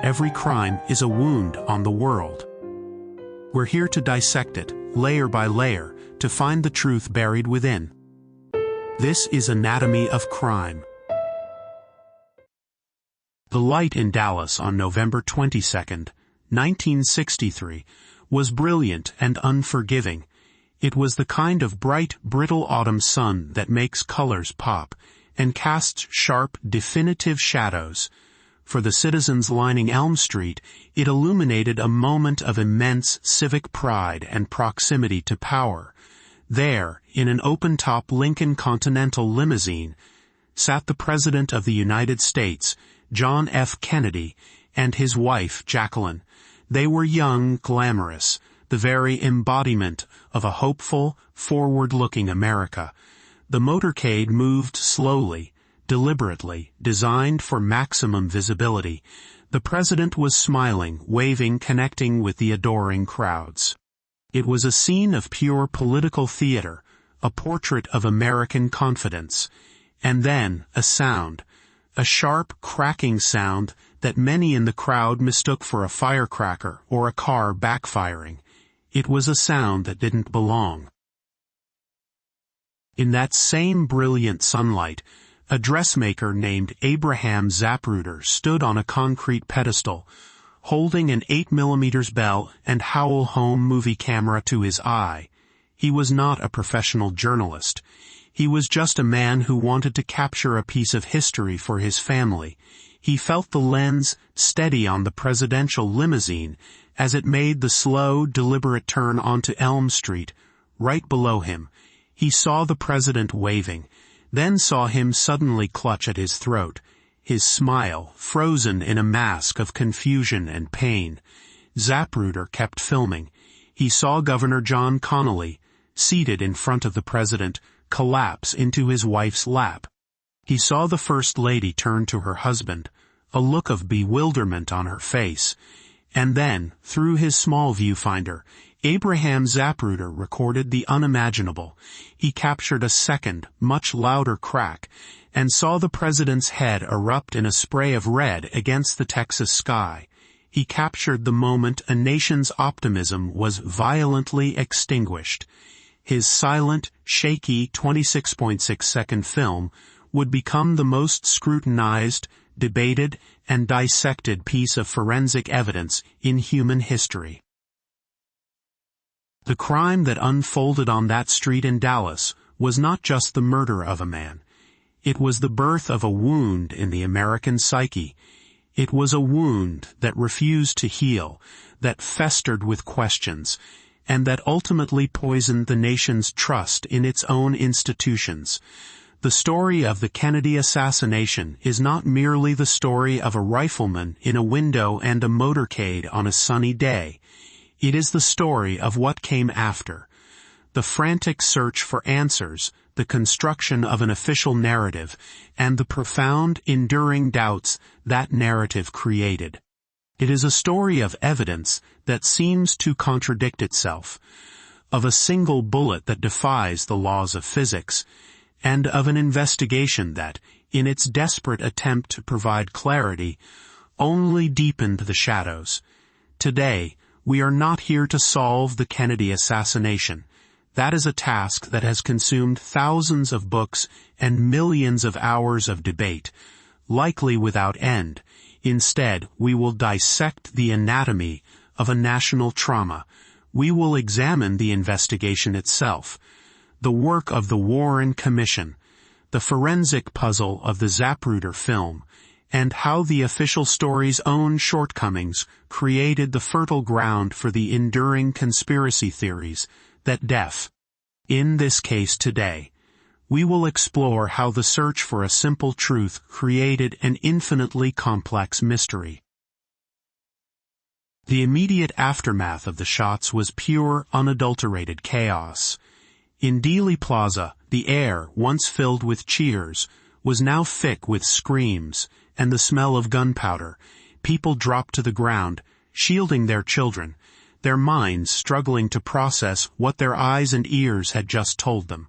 every crime is a wound on the world. We're here to dissect it, layer by layer, to find the truth buried within. This is Anatomy of Crime. The light in Dallas on November 22, 1963, was brilliant and unforgiving. It was the kind of bright, brittle autumn sun that makes colors pop and casts sharp, definitive shadows. For the citizens lining Elm Street, it illuminated a moment of immense civic pride and proximity to power. There, in an open-top Lincoln Continental limousine, sat the President of the United States, John F. Kennedy, and his wife, Jacqueline. They were young, glamorous, the very embodiment of a hopeful, forward-looking America. The motorcade moved slowly, deliberately, designed for maximum visibility. The President was smiling, waving, connecting with the adoring crowds. It was a scene of pure political theater, a portrait of American confidence. And then, a sound. A sharp, cracking sound that many in the crowd mistook for a firecracker or a car backfiring. It was a sound that didn't belong. In that same brilliant sunlight, a dressmaker named Abraham Zapruder stood on a concrete pedestal, holding an 8mm Bell and Howell home movie camera to his eye. He was not a professional journalist. He was just a man who wanted to capture a piece of history for his family. He felt the lens steady on the presidential limousine as it made the slow, deliberate turn onto Elm Street. Right below him, he saw the president waving, then saw him suddenly clutch at his throat, his smile frozen in a mask of confusion and pain. Zapruder kept filming. He saw Governor John Connally, seated in front of the president, collapse into his wife's lap. He saw the First Lady turn to her husband, a look of bewilderment on her face. And then, through his small viewfinder, Abraham Zapruder recorded the unimaginable. He captured a second, much louder crack, and saw the president's head erupt in a spray of red against the Texas sky. He captured the moment a nation's optimism was violently extinguished. His silent, shaky 26.6-second film would become the most scrutinized, debated, and dissected piece of forensic evidence in human history. The crime that unfolded on that street in Dallas was not just the murder of a man. It was the birth of a wound in the American psyche. It was a wound that refused to heal, that festered with questions, and that ultimately poisoned the nation's trust in its own institutions. The story of the Kennedy assassination is not merely the story of a rifleman in a window and a motorcade on a sunny day. It is the story of what came after. The frantic search for answers, the construction of an official narrative, and the profound, enduring doubts that narrative created. It is a story of evidence that seems to contradict itself, of a single bullet that defies the laws of physics, and of an investigation that, in its desperate attempt to provide clarity, only deepened the shadows. Today, we are not here to solve the Kennedy assassination. That is a task that has consumed thousands of books and millions of hours of debate, likely without end. Instead, we will dissect the anatomy of a national trauma. We will examine the investigation itself, the work of the Warren Commission, the forensic puzzle of the Zapruder film, and how the official story's own shortcomings created the fertile ground for the enduring conspiracy theories that deaf. In this case today, we will explore how the search for a simple truth created an infinitely complex mystery. The immediate aftermath of the shots was pure, unadulterated chaos. In Dealey Plaza, the air, once filled with cheers, was now thick with screams and the smell of gunpowder. People dropped to the ground, shielding their children, their minds struggling to process what their eyes and ears had just told them.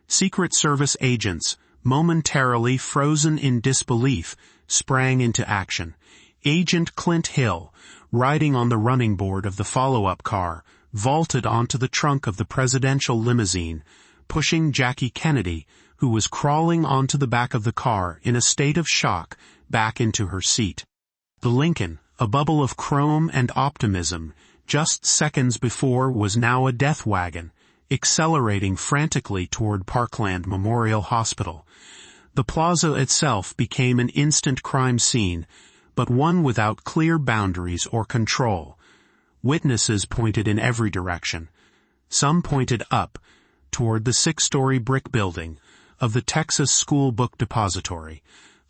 Secret Service agents, momentarily frozen in disbelief, sprang into action. Agent Clint Hill, riding on the running board of the follow-up car, vaulted onto the trunk of the presidential limousine, pushing Jackie Kennedy, who was crawling onto the back of the car in a state of shock, back into her seat. The Lincoln, a bubble of chrome and optimism, just seconds before was now a death wagon, accelerating frantically toward Parkland Memorial Hospital. The plaza itself became an instant crime scene, but one without clear boundaries or control. Witnesses pointed in every direction. Some pointed up, toward the 6-story brick building of the Texas School Book Depository.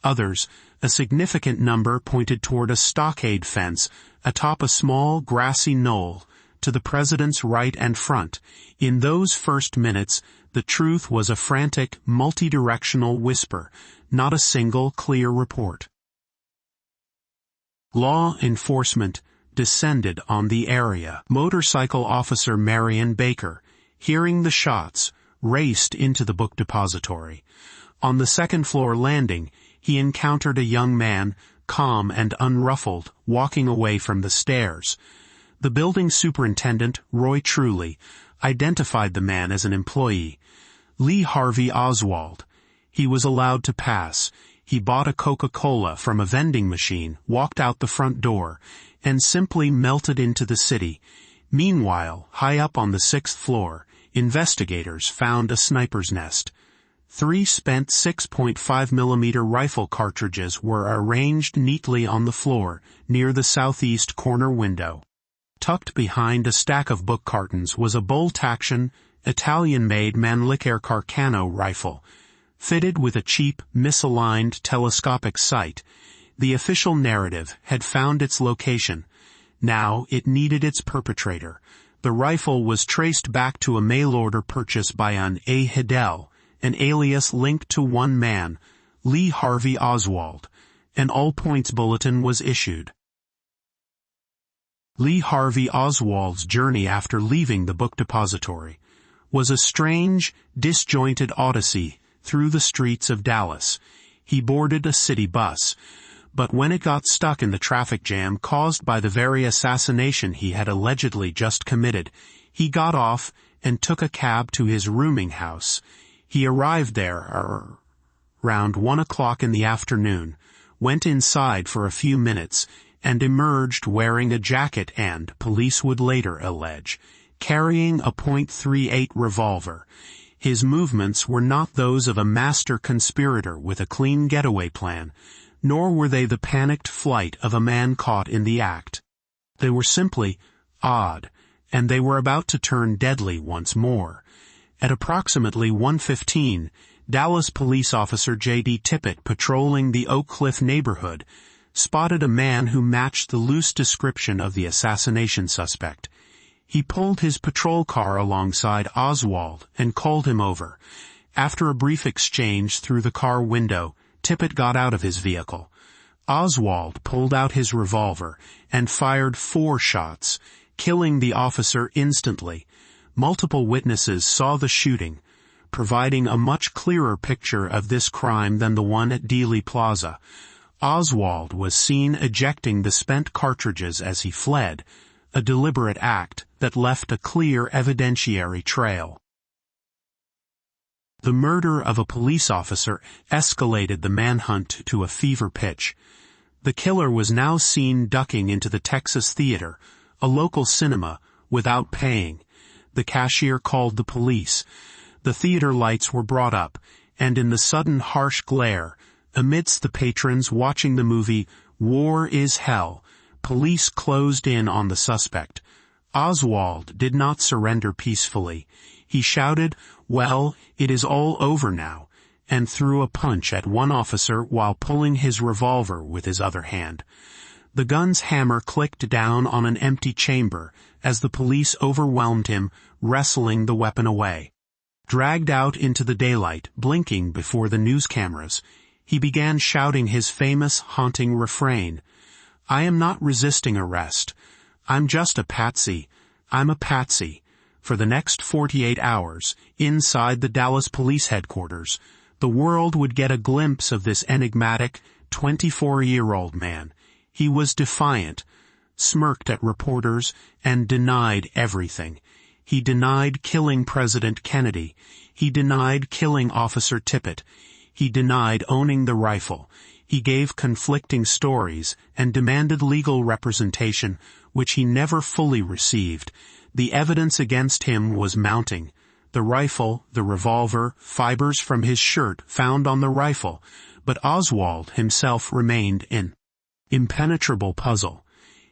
Others, a significant number, pointed toward a stockade fence atop a small grassy knoll to the president's right and front. In those first minutes, the truth was a frantic, multi-directional whisper, not a single clear report. Law enforcement descended on the area. Motorcycle officer Marion Baker, hearing the shots, raced into the book depository. On the second-floor landing, he encountered a young man, calm and unruffled, walking away from the stairs. The building superintendent, Roy Truly, identified the man as an employee, Lee Harvey Oswald. He was allowed to pass. He bought a Coca-Cola from a vending machine, walked out the front door, and simply melted into the city. Meanwhile, high up on the 6th floor, investigators found a sniper's nest. 3 spent 6.5mm rifle cartridges were arranged neatly on the floor near the southeast corner window. Tucked behind a stack of book cartons was a bolt-action, Italian-made Mannlicher Carcano rifle, fitted with a cheap, misaligned telescopic sight. The official narrative had found its location. Now it needed its perpetrator. The rifle was traced back to a mail-order purchase by an A. Hidell, an alias linked to one man, Lee Harvey Oswald. An all-points bulletin was issued. Lee Harvey Oswald's journey after leaving the book depository was a strange, disjointed odyssey through the streets of Dallas. He boarded a city bus, but when it got stuck in the traffic jam caused by the very assassination he had allegedly just committed, he got off and took a cab to his rooming house. He arrived there around 1 o'clock in the afternoon, went inside for a few minutes, and emerged wearing a jacket and, police would later allege, carrying a .38 revolver. His movements were not those of a master conspirator with a clean getaway plan, nor were they the panicked flight of a man caught in the act. They were simply odd, and they were about to turn deadly once more. At approximately 1:15, Dallas police officer J.D. Tippit, patrolling the Oak Cliff neighborhood, spotted a man who matched the loose description of the assassination suspect. He pulled his patrol car alongside Oswald and called him over. After a brief exchange through the car window, Tippit got out of his vehicle. Oswald pulled out his revolver and fired 4 shots, killing the officer instantly. Multiple witnesses saw the shooting, providing a much clearer picture of this crime than the one at Dealey Plaza. Oswald was seen ejecting the spent cartridges as he fled, a deliberate act that left a clear evidentiary trail. The murder of a police officer escalated the manhunt to a fever pitch. The killer was now seen ducking into the Texas Theater, a local cinema, without paying. The cashier called the police. The theater lights were brought up, and in the sudden harsh glare, amidst the patrons watching the movie War is Hell, police closed in on the suspect. Oswald did not surrender peacefully. He shouted, "Well, it is all over now," and threw a punch at one officer while pulling his revolver with his other hand. The gun's hammer clicked down on an empty chamber as the police overwhelmed him, wrestling the weapon away. Dragged out into the daylight, blinking before the news cameras, he began shouting his famous, haunting refrain, "I am not resisting arrest. I'm just a patsy. I'm a patsy." For the next 48 hours, inside the Dallas police headquarters, the world would get a glimpse of this enigmatic, 24-year-old man. He was defiant, smirked at reporters, and denied everything. He denied killing President Kennedy. He denied killing Officer Tippit. He denied owning the rifle. He gave conflicting stories and demanded legal representation, which he never fully received. The evidence against him was mounting. The rifle, the revolver, fibers from his shirt found on the rifle, but Oswald himself remained an impenetrable puzzle.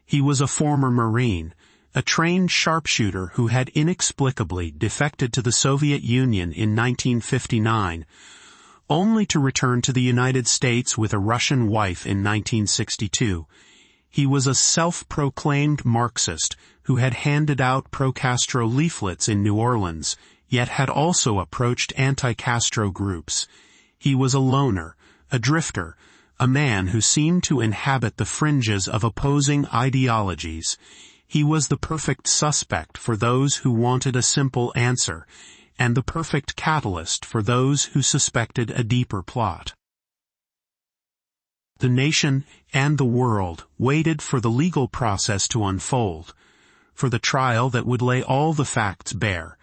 He was a former Marine, a trained sharpshooter who had inexplicably defected to the Soviet Union in 1959, only to return to the United States with a Russian wife in 1962. He was a self-proclaimed Marxist who had handed out pro-Castro leaflets in New Orleans, yet had also approached anti-Castro groups. He was a loner, a drifter, a man who seemed to inhabit the fringes of opposing ideologies. He was the perfect suspect for those who wanted a simple answer, and the perfect catalyst for those who suspected a deeper plot. The nation and the world waited for the legal process to unfold, for the trial that would lay all the facts bare.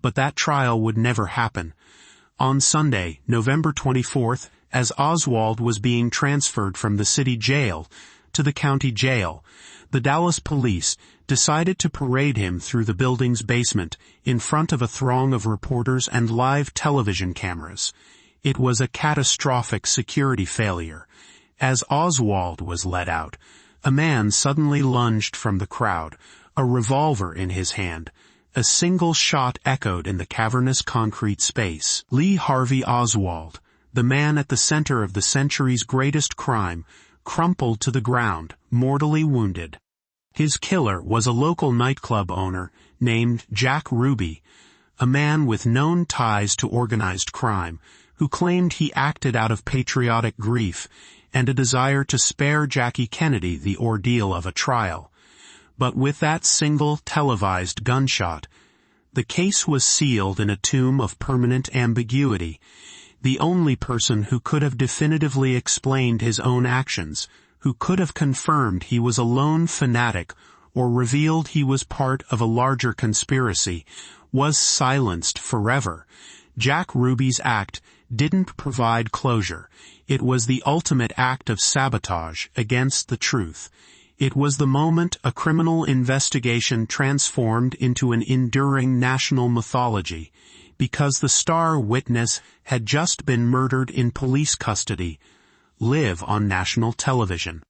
But that trial would never happen. On Sunday, November 24th, as Oswald was being transferred from the city jail to the county jail, the Dallas police decided to parade him through the building's basement in front of a throng of reporters and live television cameras. It was a catastrophic security failure. As Oswald was led out, a man suddenly lunged from the crowd, a revolver in his hand. A single shot echoed in the cavernous concrete space. Lee Harvey Oswald, the man at the center of the century's greatest crime, crumpled to the ground, mortally wounded. His killer was a local nightclub owner named Jack Ruby, a man with known ties to organized crime, who claimed he acted out of patriotic grief and a desire to spare Jackie Kennedy the ordeal of a trial. But with that single televised gunshot, the case was sealed in a tomb of permanent ambiguity. The only person who could have definitively explained his own actions, who could have confirmed he was a lone fanatic or revealed he was part of a larger conspiracy, was silenced forever. Jack Ruby's act didn't provide closure. It was the ultimate act of sabotage against the truth. It was the moment a criminal investigation transformed into an enduring national mythology, because the star witness had just been murdered in police custody, live on national television.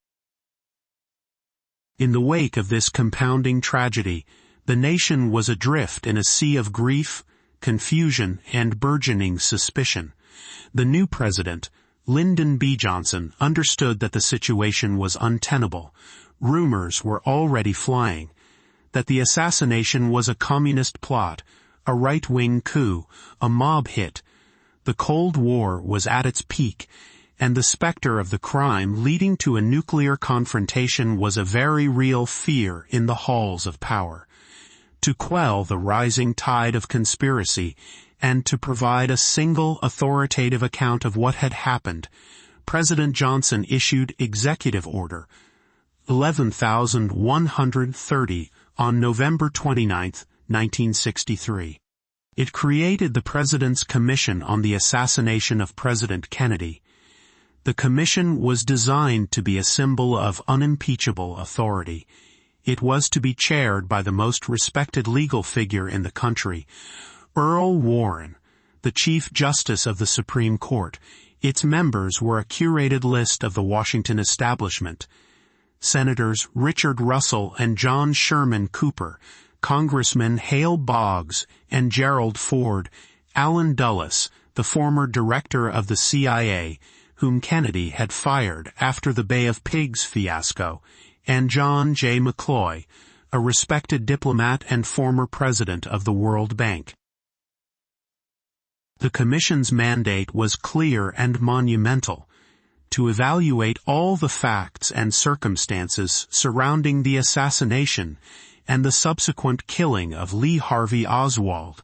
In the wake of this compounding tragedy, the nation was adrift in a sea of grief, confusion, and burgeoning suspicion. The new president, Lyndon B. Johnson, understood that the situation was untenable. Rumors were already flying that the assassination was a communist plot, a right-wing coup, a mob hit. The Cold War was at its peak, and the specter of the crime leading to a nuclear confrontation was a very real fear in the halls of power. To quell the rising tide of conspiracy and to provide a single authoritative account of what had happened, President Johnson issued Executive Order 11,130 on November 29, 1963. It created the President's Commission on the Assassination of President Kennedy. The commission was designed to be a symbol of unimpeachable authority. It was to be chaired by the most respected legal figure in the country, Earl Warren, the Chief Justice of the Supreme Court. Its members were a curated list of the Washington establishment. Senators Richard Russell and John Sherman Cooper, Congressmen Hale Boggs and Gerald Ford, Allen Dulles, the former director of the CIA, whom Kennedy had fired after the Bay of Pigs fiasco, and John J. McCloy, a respected diplomat and former president of the World Bank. The Commission's mandate was clear and monumental: to evaluate all the facts and circumstances surrounding the assassination and the subsequent killing of Lee Harvey Oswald,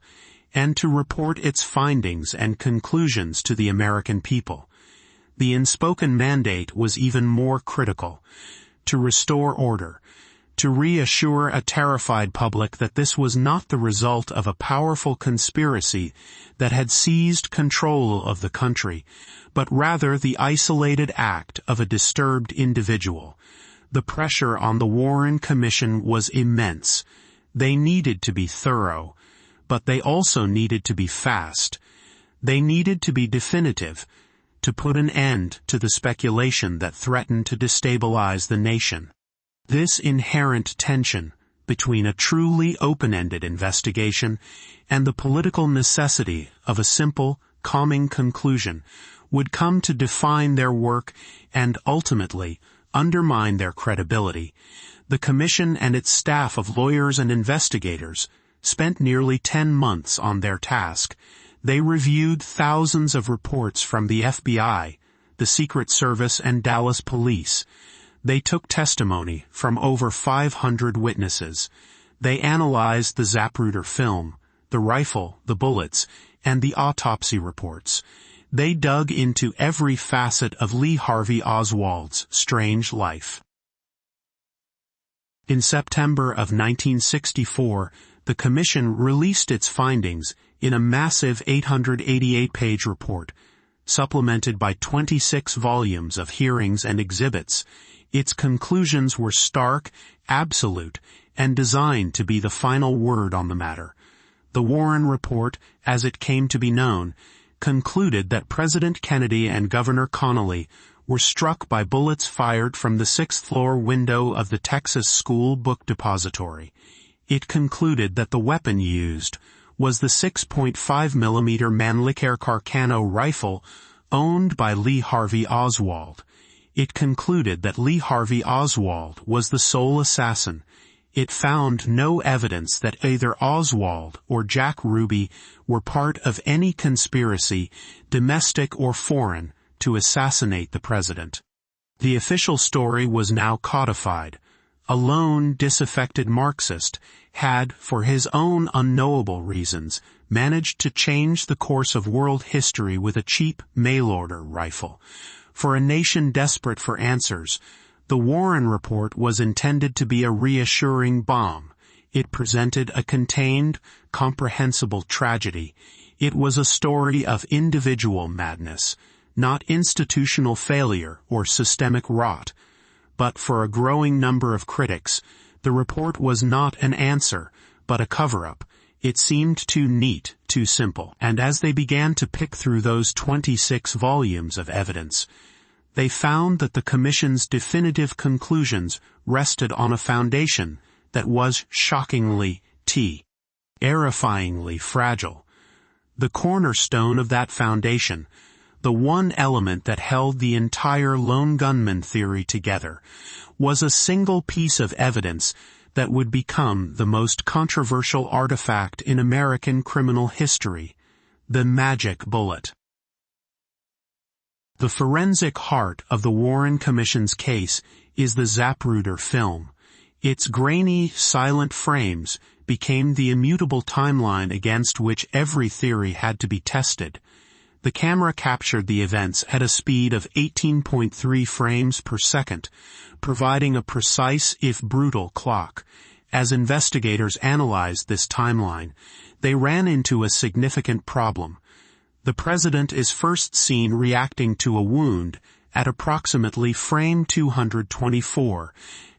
and to report its findings and conclusions to the American people. The unspoken mandate was even more critical: to restore order, to reassure a terrified public that this was not the result of a powerful conspiracy that had seized control of the country, but rather the isolated act of a disturbed individual. The pressure on the Warren Commission was immense. They needed to be thorough, but they also needed to be fast. They needed to be definitive, to put an end to the speculation that threatened to destabilize the nation. This inherent tension between a truly open-ended investigation and the political necessity of a simple, calming conclusion would come to define their work and ultimately undermine their credibility. The Commission and its staff of lawyers and investigators spent nearly 10 months on their task. They reviewed thousands of reports from the FBI, the Secret Service, and Dallas police. They took testimony from over 500 witnesses. They analyzed the Zapruder film, the rifle, the bullets, and the autopsy reports. They dug into every facet of Lee Harvey Oswald's strange life. In September of 1964, the Commission released its findings in a massive 888-page report, supplemented by 26 volumes of hearings and exhibits. Its conclusions were stark, absolute, and designed to be the final word on the matter. The Warren Report, as it came to be known, concluded that President Kennedy and Governor Connally were struck by bullets fired from the 6th-floor window of the Texas School Book Depository. It concluded that the weapon used was the 6.5mm Mannlicher Carcano rifle owned by Lee Harvey Oswald. It concluded that Lee Harvey Oswald was the sole assassin. It found no evidence that either Oswald or Jack Ruby were part of any conspiracy, domestic or foreign, to assassinate the president. The official story was now codified. A lone, disaffected Marxist had, for his own unknowable reasons, managed to change the course of world history with a cheap mail-order rifle. For a nation desperate for answers, the Warren Report was intended to be a reassuring balm. It presented a contained, comprehensible tragedy. It was a story of individual madness, not institutional failure or systemic rot. But for a growing number of critics, the report was not an answer, but a cover-up. It seemed too neat, too simple, and as they began to pick through those 26 volumes of evidence, they found that the Commission's definitive conclusions rested on a foundation that was shockingly, terrifyingly fragile. The cornerstone of that foundation, the one element that held the entire lone gunman theory together, was a single piece of evidence that would become the most controversial artifact in American criminal history, the magic bullet. The forensic heart of the Warren Commission's case is the Zapruder film. Its grainy, silent frames became the immutable timeline against which every theory had to be tested. The camera captured the events at a speed of 18.3 frames per second, providing a precise if brutal clock. As investigators analyzed this timeline, they ran into a significant problem. The president is first seen reacting to a wound at approximately frame 224.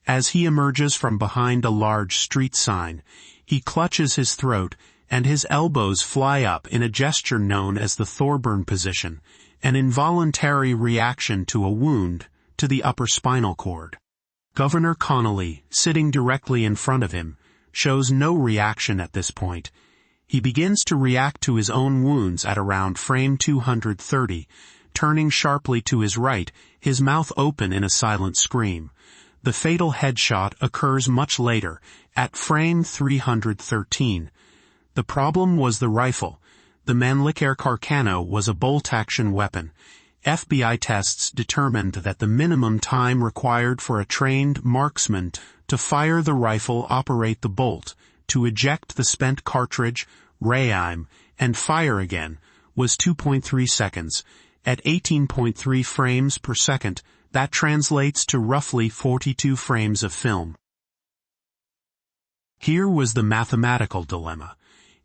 As he emerges from behind a large street sign, he clutches his throat and his elbows fly up in a gesture known as the Thorburn position, an involuntary reaction to a wound to the upper spinal cord. Governor Connally, sitting directly in front of him, shows no reaction at this point. He begins to react to his own wounds at around frame 230, turning sharply to his right, his mouth open in a silent scream. The fatal headshot occurs much later, at frame 313. The problem was the rifle. The Mannlicher Carcano was a bolt-action weapon. FBI tests determined that the minimum time required for a trained marksman to fire the rifle, operate the bolt, to eject the spent cartridge, reaim, and fire again was 2.3 seconds. At 18.3 frames per second, That translates to roughly 42 frames of film. Here was the mathematical dilemma.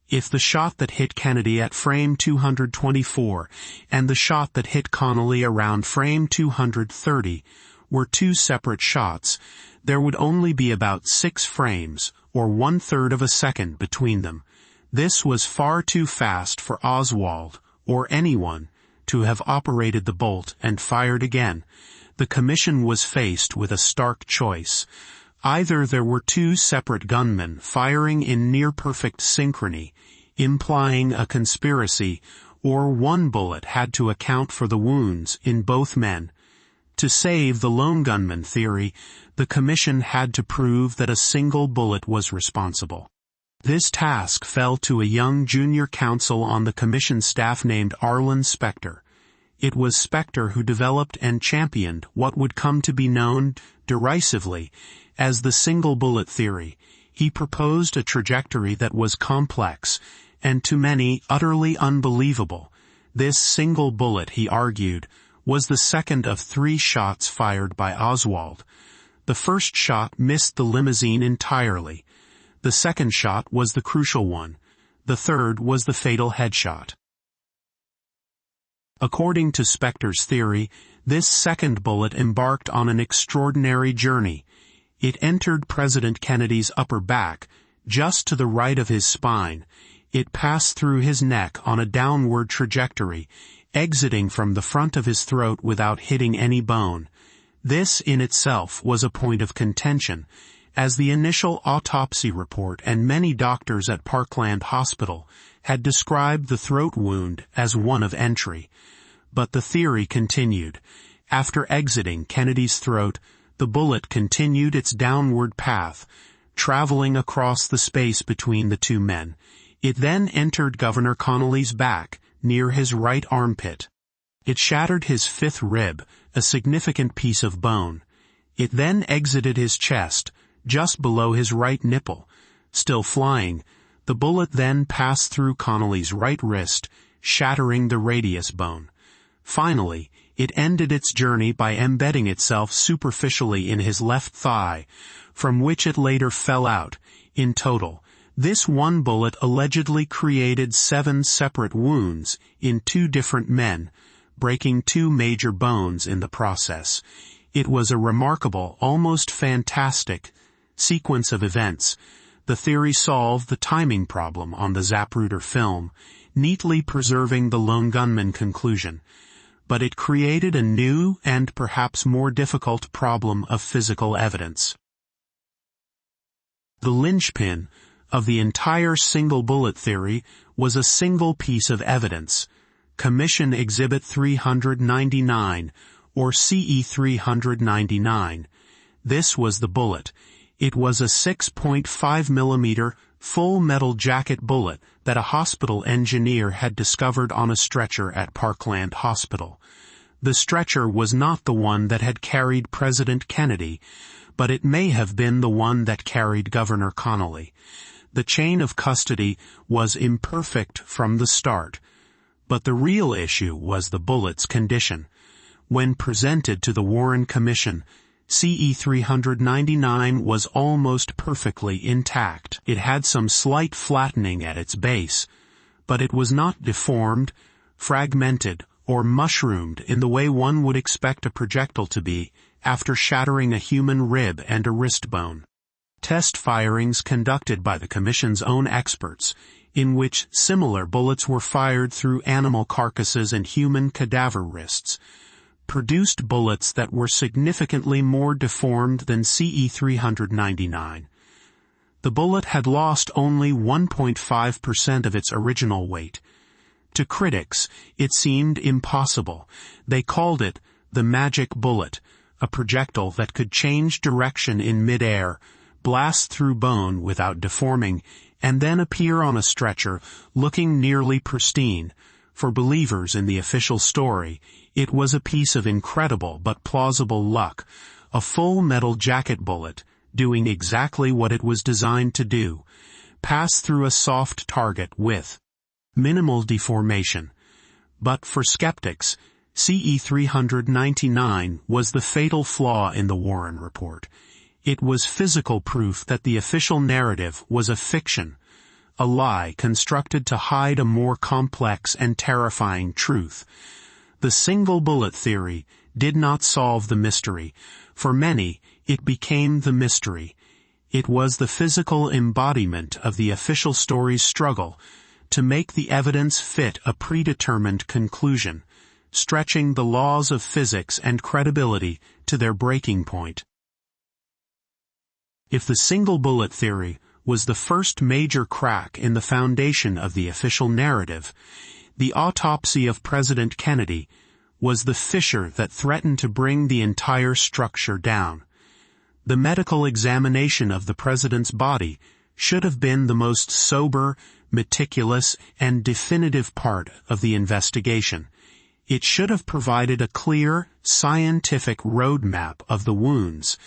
If the shot that hit Kennedy at frame 224 and the shot that hit Connolly around frame 230 were two separate shots, there would only be about 6 frames, or 1/3 of a second between them. This was far too fast for Oswald, or anyone, to have operated the bolt and fired again. The commission was faced with a stark choice. Either there were two separate gunmen firing in near-perfect synchrony, implying a conspiracy, or one bullet had to account for the wounds in both men. To save the lone gunman theory, the commission had to prove that a single bullet was responsible. This task fell to a young junior counsel on the commission staff named Arlen Specter. It was Specter who developed and championed what would come to be known, derisively, as the single bullet theory. He proposed a trajectory that was complex, and to many utterly unbelievable. This single bullet, he argued, was the second of 3 shots fired by Oswald. The first shot missed the limousine entirely. The second shot was the crucial one. The third was the fatal headshot. According to Specter's theory, this second bullet embarked on an extraordinary journey. It entered President Kennedy's upper back, just to the right of his spine. It passed through his neck on a downward trajectory, exiting from the front of his throat without hitting any bone. This in itself was a point of contention, as the initial autopsy report and many doctors at Parkland Hospital had described the throat wound as one of entry. But the theory continued. After exiting Kennedy's throat, the bullet continued its downward path, traveling across the space between the two men. It then entered Governor Connolly's back, near his right armpit. It shattered his 5th rib, a significant piece of bone. It then exited his chest, just below his right nipple. Still flying, the bullet then passed through Connolly's right wrist, shattering the radius bone. Finally, it ended its journey by embedding itself superficially in his left thigh, from which it later fell out. In total, this one bullet allegedly created 7 separate wounds in 2 different men, breaking 2 major bones in the process. It was a remarkable, almost fantastic, sequence of events. The theory solved the timing problem on the Zapruder film, neatly preserving the lone gunman conclusion. But it created a new and perhaps more difficult problem of physical evidence. The linchpin of the entire single bullet theory was a single piece of evidence, Commission Exhibit 399, or CE 399. This was the bullet. It was a 6.5 millimeter full metal jacket bullet that a hospital engineer had discovered on a stretcher at Parkland Hospital. The stretcher was not the one that had carried President Kennedy, but it may have been the one that carried Governor Connolly. The chain of custody was imperfect from the start, but the real issue was the bullet's condition. When presented to the Warren Commission, CE 399 was almost perfectly intact. It had some slight flattening at its base, but it was not deformed, fragmented, or mushroomed in the way one would expect a projectile to be after shattering a human rib and a wrist bone. Test firings conducted by the Commission's own experts, in which similar bullets were fired through animal carcasses and human cadaver wrists, produced bullets that were significantly more deformed than CE 399. The bullet had lost only 1.5% of its original weight. To critics, it seemed impossible. They called it the magic bullet, a projectile that could change direction in midair, blast through bone without deforming, and then appear on a stretcher looking nearly pristine. For believers in the official story, it was a piece of incredible but plausible luck, a full metal jacket bullet, doing exactly what it was designed to do, pass through a soft target with minimal deformation. But for skeptics, CE 399 was the fatal flaw in the Warren Report. It was physical proof that the official narrative was a fiction, a lie constructed to hide a more complex and terrifying truth. The single bullet theory did not solve the mystery. For many, it became the mystery. It was the physical embodiment of the official story's struggle to make the evidence fit a predetermined conclusion, stretching the laws of physics and credibility to their breaking point. If the single bullet theory was the first major crack in the foundation of the official narrative, the autopsy of President Kennedy was the fissure that threatened to bring the entire structure down. The medical examination of the president's body should have been the most sober, meticulous, and definitive part of the investigation. It should have provided a clear, scientific roadmap of the wounds,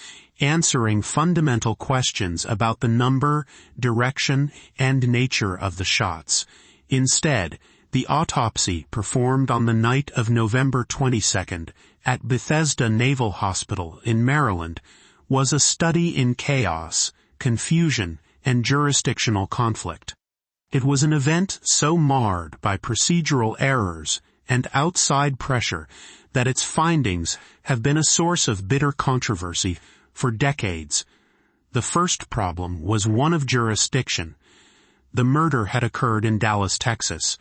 answering fundamental questions about the number, direction, and nature of the shots. Instead, the autopsy performed on the night of November 22nd at Bethesda Naval Hospital in Maryland was a study in chaos, confusion, and jurisdictional conflict. It was an event so marred by procedural errors and outside pressure that its findings have been a source of bitter controversy for decades. The first problem was one of jurisdiction. The murder had occurred in Dallas, Texas.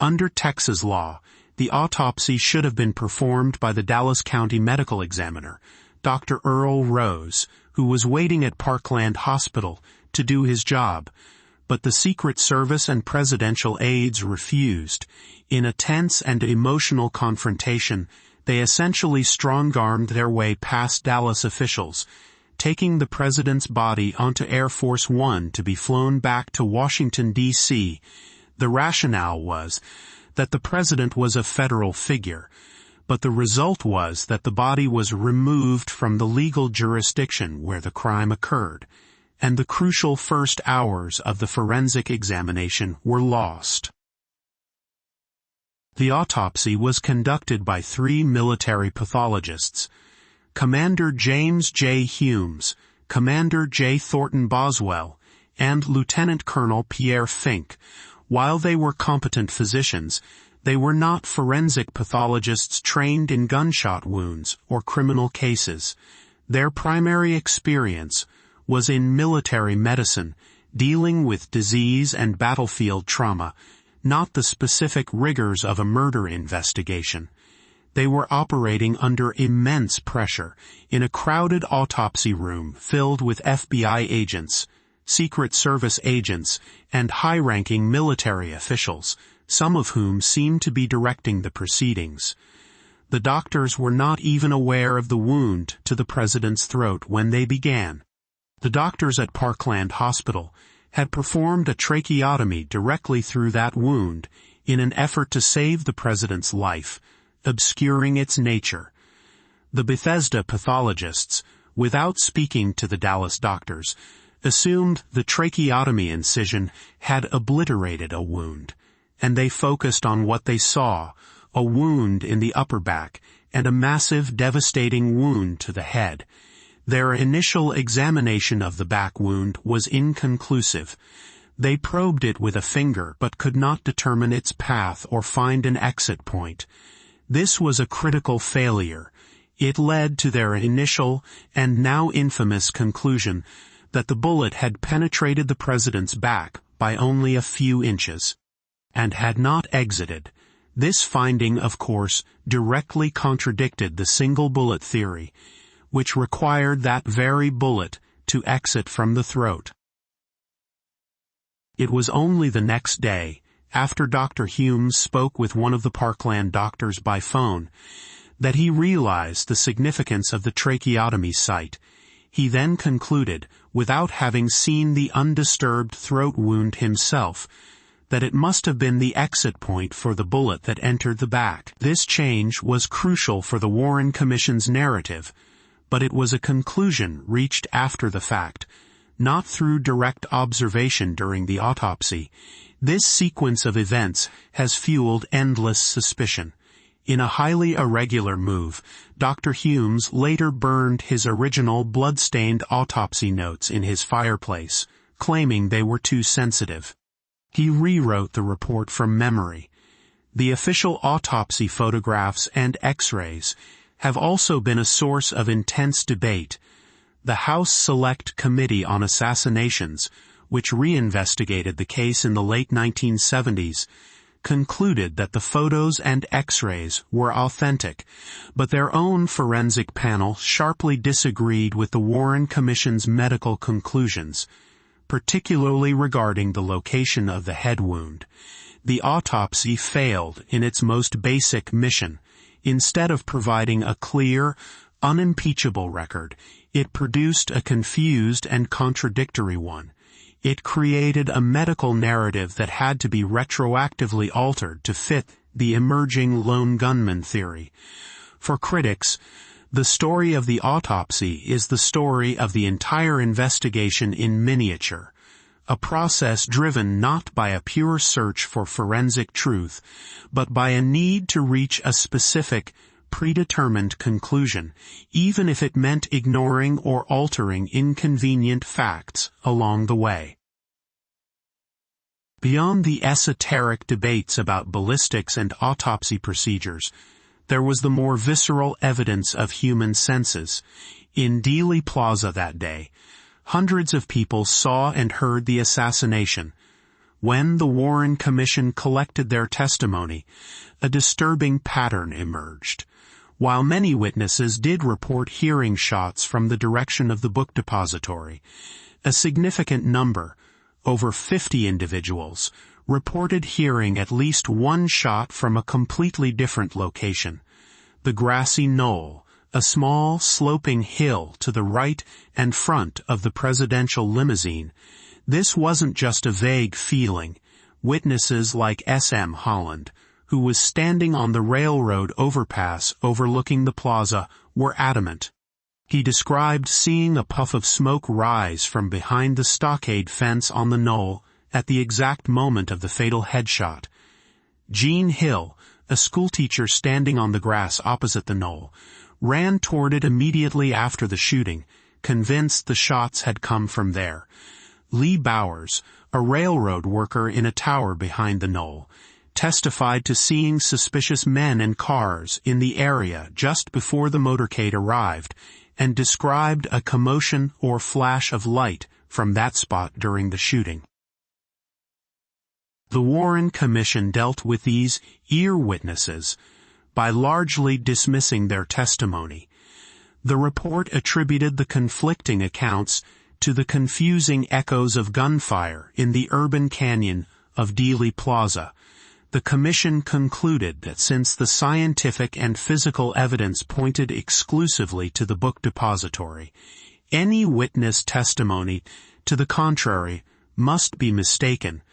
Under Texas law, the autopsy should have been performed by the Dallas County Medical Examiner, Dr. Earl Rose, who was waiting at Parkland Hospital to do his job. But the Secret Service and presidential aides refused. In a tense and emotional confrontation, they essentially strong-armed their way past Dallas officials, taking the president's body onto Air Force One to be flown back to Washington, D.C. The rationale was that the president was a federal figure, but the result was that the body was removed from the legal jurisdiction where the crime occurred, and the crucial first hours of the forensic examination were lost. The autopsy was conducted by 3 military pathologists, Commander James J. Humes, Commander J. Thornton Boswell, and Lieutenant Colonel Pierre Fink. While they were competent physicians, they were not forensic pathologists trained in gunshot wounds or criminal cases. Their primary experience was in military medicine, dealing with disease and battlefield trauma, not the specific rigors of a murder investigation. They were operating under immense pressure in a crowded autopsy room filled with FBI agents, Secret Service agents, and high-ranking military officials, some of whom seemed to be directing the proceedings. The doctors were not even aware of the wound to the president's throat when they began. The doctors at Parkland Hospital had performed a tracheotomy directly through that wound in an effort to save the president's life, obscuring its nature. The Bethesda pathologists, without speaking to the Dallas doctors, assumed the tracheotomy incision had obliterated a wound, and they focused on what they saw, a wound in the upper back and a massive, devastating wound to the head. Their initial examination of the back wound was inconclusive. They probed it with a finger but could not determine its path or find an exit point. This was a critical failure. It led to their initial and now infamous conclusion that the bullet had penetrated the president's back by only a few inches and had not exited. This finding, of course, directly contradicted the single bullet theory, which required that very bullet to exit from the throat. It was only the next day, after Dr. Humes spoke with one of the Parkland doctors by phone, that he realized the significance of the tracheotomy site. He then concluded, without having seen the undisturbed throat wound himself, that it must have been the exit point for the bullet that entered the back. This change was crucial for the Warren Commission's narrative, but it was a conclusion reached after the fact, not through direct observation during the autopsy. This sequence of events has fueled endless suspicion. In a highly irregular move, Dr. Humes later burned his original blood-stained autopsy notes in his fireplace, claiming they were too sensitive. He rewrote the report from memory. The official autopsy photographs and X-rays have also been a source of intense debate. The House Select Committee on Assassinations, which reinvestigated the case in the late 1970s, concluded that the photos and X-rays were authentic, but their own forensic panel sharply disagreed with the Warren Commission's medical conclusions, particularly regarding the location of the head wound. The autopsy failed in its most basic mission. Instead of providing a clear, unimpeachable record, it produced a confused and contradictory one. It created a medical narrative that had to be retroactively altered to fit the emerging lone gunman theory. For critics, the story of the autopsy is the story of the entire investigation in miniature, a process driven not by a pure search for forensic truth, but by a need to reach a specific, predetermined conclusion, even if it meant ignoring or altering inconvenient facts along the way. Beyond the esoteric debates about ballistics and autopsy procedures, there was the more visceral evidence of human senses. In Dealey Plaza that day, hundreds of people saw and heard the assassination. When the Warren Commission collected their testimony, a disturbing pattern emerged. While many witnesses did report hearing shots from the direction of the book depository, a significant number, over 50 individuals, reported hearing at least one shot from a completely different location. The grassy knoll, a small, sloping hill to the right and front of the presidential limousine. This wasn't just a vague feeling. Witnesses like S.M. Holland, who was standing on the railroad overpass overlooking the plaza, were adamant. He described seeing a puff of smoke rise from behind the stockade fence on the knoll at the exact moment of the fatal headshot. Jean Hill, a schoolteacher standing on the grass opposite the knoll, ran toward it immediately after the shooting, convinced the shots had come from there. Lee Bowers, a railroad worker in a tower behind the knoll, testified to seeing suspicious men and cars in the area just before the motorcade arrived, and described a commotion or flash of light from that spot during the shooting. The Warren Commission dealt with these ear witnesses by largely dismissing their testimony. The report attributed the conflicting accounts to the confusing echoes of gunfire in the urban canyon of Dealey Plaza. The Commission concluded that since the scientific and physical evidence pointed exclusively to the book depository, any witness testimony to the contrary must be mistaken.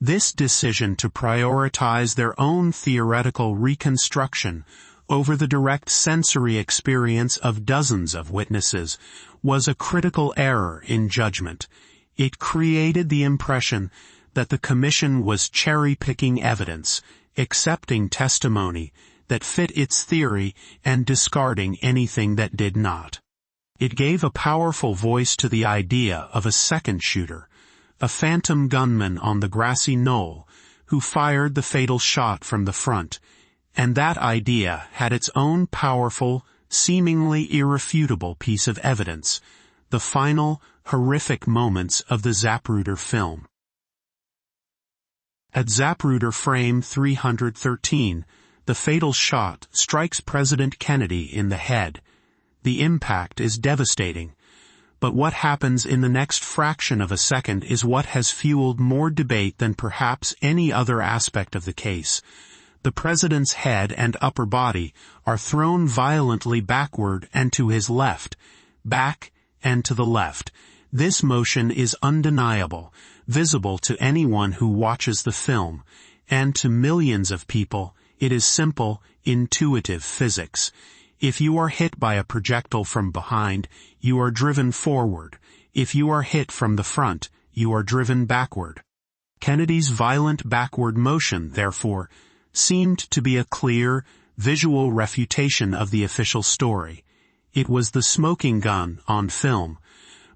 This decision to prioritize their own theoretical reconstruction over the direct sensory experience of dozens of witnesses was a critical error in judgment. It created the impression that the Commission was cherry-picking evidence, accepting testimony that fit its theory and discarding anything that did not. It gave a powerful voice to the idea of a second shooter, a phantom gunman on the grassy knoll who fired the fatal shot from the front, and that idea had its own powerful, seemingly irrefutable piece of evidence, the final, horrific moments of the Zapruder film. At Zapruder frame 313, the fatal shot strikes President Kennedy in the head. The impact is devastating, but what happens in the next fraction of a second is what has fueled more debate than perhaps any other aspect of the case. The president's head and upper body are thrown violently backward and to his left, back and to the left. This motion is undeniable, visible to anyone who watches the film, and to millions of people, it is simple, intuitive physics. If you are hit by a projectile from behind, you are driven forward. If you are hit from the front, you are driven backward. Kennedy's violent backward motion, therefore, seemed to be a clear, visual refutation of the official story. It was the smoking gun on film,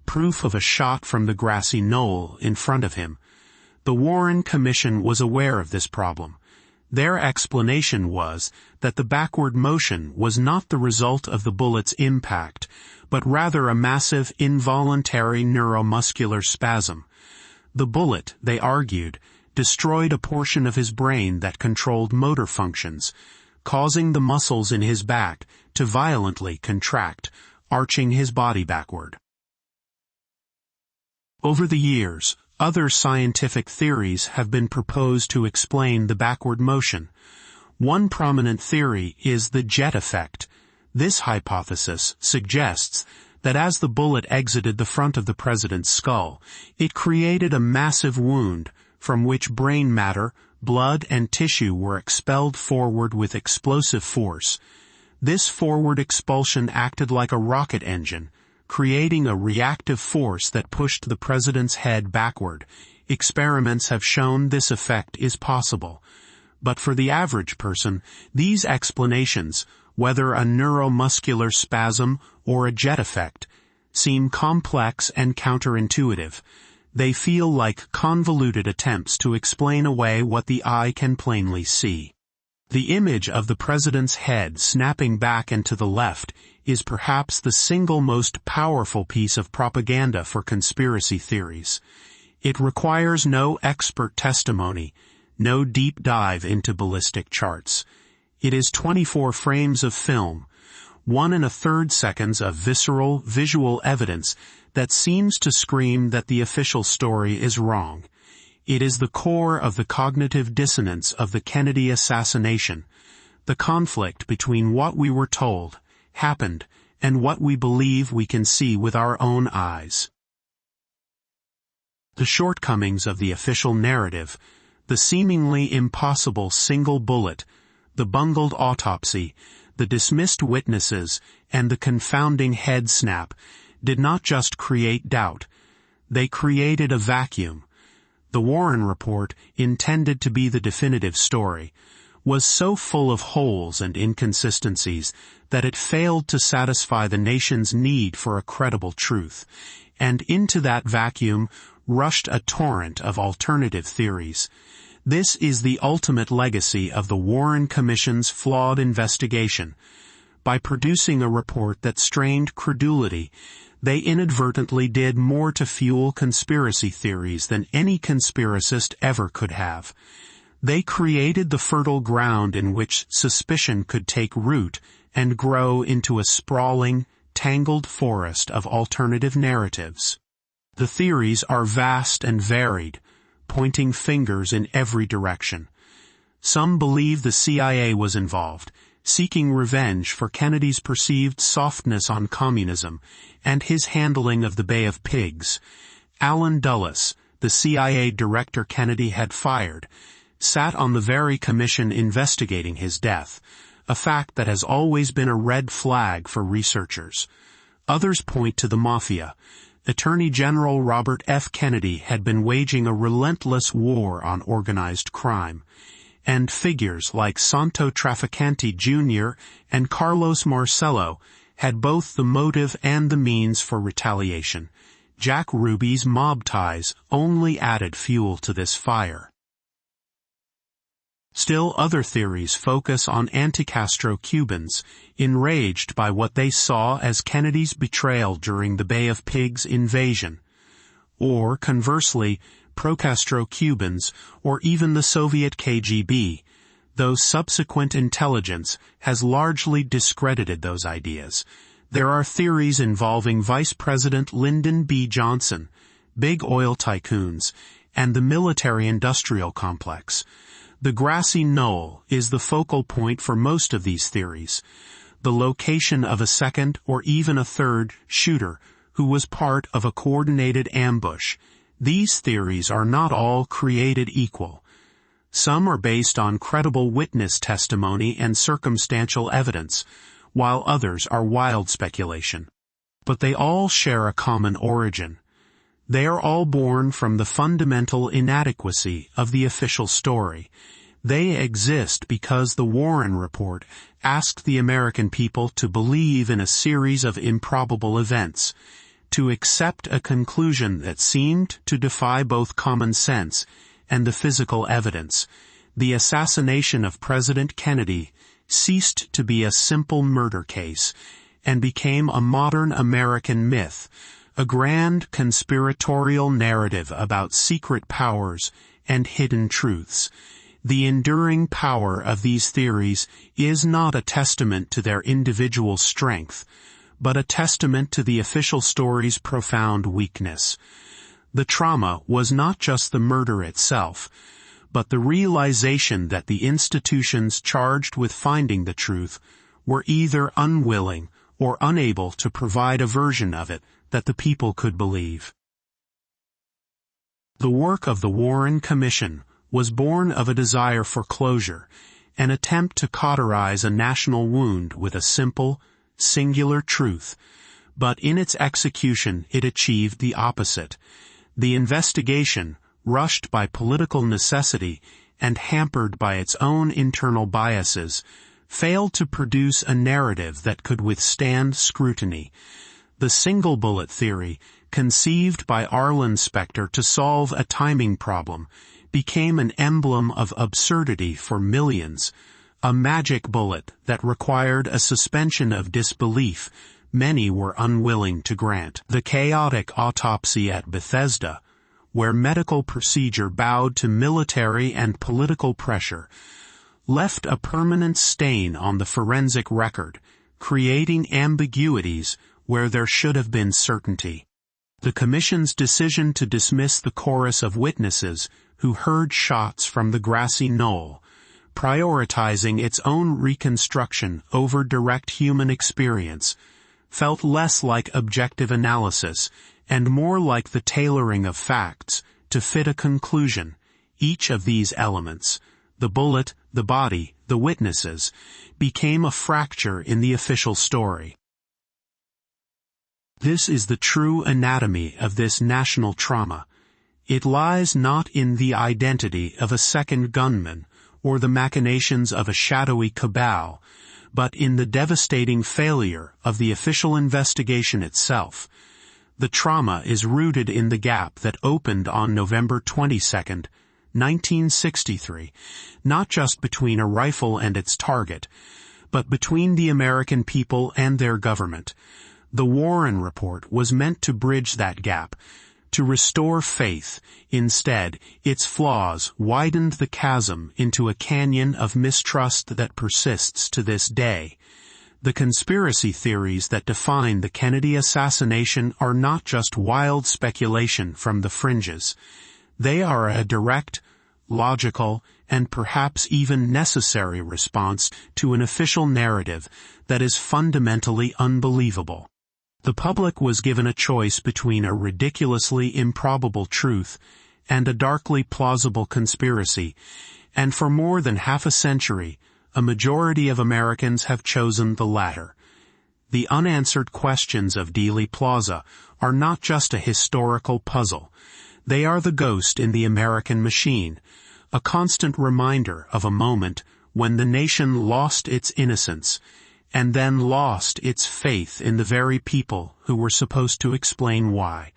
proof of a shot from the grassy knoll in front of him. The Warren Commission was aware of this problem. Their explanation was that the backward motion was not the result of the bullet's impact, but rather a massive involuntary neuromuscular spasm. The bullet, they argued, destroyed a portion of his brain that controlled motor functions, causing the muscles in his back to violently contract, arching his body backward. Over the years, other scientific theories have been proposed to explain the backward motion. One prominent theory is the jet effect. This hypothesis suggests that as the bullet exited the front of the president's skull, it created a massive wound from which brain matter, blood, and tissue were expelled forward with explosive force. This forward expulsion acted like a rocket engine, creating a reactive force that pushed the president's head backward. Experiments have shown this effect is possible. But for the average person, these explanations, whether a neuromuscular spasm or a jet effect, seem complex and counterintuitive. They feel like convoluted attempts to explain away what the eye can plainly see. The image of the president's head snapping back and to the left is perhaps the single most powerful piece of propaganda for conspiracy theories. It requires no expert testimony, no deep dive into ballistic charts. It is 24 frames of film, 1 1/3 seconds of visceral, visual evidence that seems to scream that the official story is wrong. It is the core of the cognitive dissonance of the Kennedy assassination, the conflict between what we were told happened and what we believe we can see with our own eyes. The shortcomings of the official narrative, the seemingly impossible single bullet, the bungled autopsy, the dismissed witnesses, and the confounding head snap, did not just create doubt. They created a vacuum. The Warren Report, intended to be the definitive story, was so full of holes and inconsistencies that it failed to satisfy the nation's need for a credible truth, and into that vacuum rushed a torrent of alternative theories. This is the ultimate legacy of the Warren Commission's flawed investigation. By producing a report that strained credulity, they inadvertently did more to fuel conspiracy theories than any conspiracist ever could have. They created the fertile ground in which suspicion could take root and grow into a sprawling, tangled forest of alternative narratives. The theories are vast and varied, pointing fingers in every direction. Some believe the CIA was involved, seeking revenge for Kennedy's perceived softness on communism and his handling of the Bay of Pigs. Allen Dulles, the CIA director Kennedy had fired, sat on the very commission investigating his death, a fact that has always been a red flag for researchers. Others point to the mafia. Attorney General Robert F. Kennedy had been waging a relentless war on organized crime, and figures like Santo Trafficante Jr. and Carlos Marcello had both the motive and the means for retaliation. Jack Ruby's mob ties only added fuel to this fire. Still, other theories focus on anti-Castro Cubans, enraged by what they saw as Kennedy's betrayal during the Bay of Pigs invasion, or, conversely, pro-Castro Cubans, or even the Soviet KGB, though subsequent intelligence has largely discredited those ideas. There are theories involving Vice President Lyndon B. Johnson, big oil tycoons, and the military-industrial complex. The grassy knoll is the focal point for most of these theories, the location of a second or even a third shooter who was part of a coordinated ambush. These theories are not all created equal. Some are based on credible witness testimony and circumstantial evidence, while others are wild speculation. But they all share a common origin. They are all born from the fundamental inadequacy of the official story. They exist because the Warren Report asked the American people to believe in a series of improbable events, to accept a conclusion that seemed to defy both common sense and the physical evidence. The assassination of President Kennedy ceased to be a simple murder case and became a modern American myth, a grand conspiratorial narrative about secret powers and hidden truths. The enduring power of these theories is not a testament to their individual strength, but a testament to the official story's profound weakness. The trauma was not just the murder itself, but the realization that the institutions charged with finding the truth were either unwilling or unable to provide a version of it that the people could believe. The work of the Warren Commission was born of a desire for closure, an attempt to cauterize a national wound with a simple, singular truth, but in its execution it achieved the opposite. The investigation, rushed by political necessity and hampered by its own internal biases, failed to produce a narrative that could withstand scrutiny. The single bullet theory, conceived by Arlen Specter to solve a timing problem, became an emblem of absurdity for millions, a magic bullet that required a suspension of disbelief many were unwilling to grant. The chaotic autopsy at Bethesda, where medical procedure bowed to military and political pressure, left a permanent stain on the forensic record, creating ambiguities where there should have been certainty. The Commission's decision to dismiss the chorus of witnesses who heard shots from the grassy knoll, prioritizing its own reconstruction over direct human experience, felt less like objective analysis and more like the tailoring of facts to fit a conclusion. Each of these elements, the bullet, the body, the witnesses, became a fracture in the official story. This is the true anatomy of this national trauma. It lies not in the identity of a second gunman or the machinations of a shadowy cabal, but in the devastating failure of the official investigation itself. The trauma is rooted in the gap that opened on November 22, 1963, not just between a rifle and its target, but between the American people and their government. The Warren Report was meant to bridge that gap, to restore faith. Instead, its flaws widened the chasm into a canyon of mistrust that persists to this day. The conspiracy theories that define the Kennedy assassination are not just wild speculation from the fringes. They are a direct, logical, and perhaps even necessary response to an official narrative that is fundamentally unbelievable. The public was given a choice between a ridiculously improbable truth and a darkly plausible conspiracy, and for more than half a century, a majority of Americans have chosen the latter. The unanswered questions of Dealey Plaza are not just a historical puzzle. They are the ghost in the American machine, a constant reminder of a moment when the nation lost its innocence, and then lost its faith in the very people who were supposed to explain why.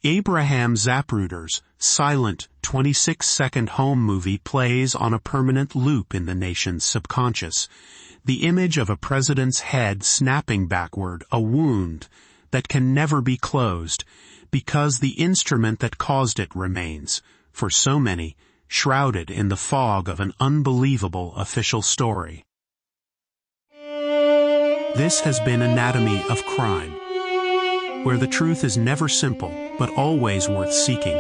Abraham Zapruder's silent 26-second home movie plays on a permanent loop in the nation's subconscious. The image of a president's head snapping backward, a wound that can never be closed, because the instrument that caused it remains, for so many, shrouded in the fog of an unbelievable official story. This has been Anatomy of Crime, where the truth is never simple, but always worth seeking.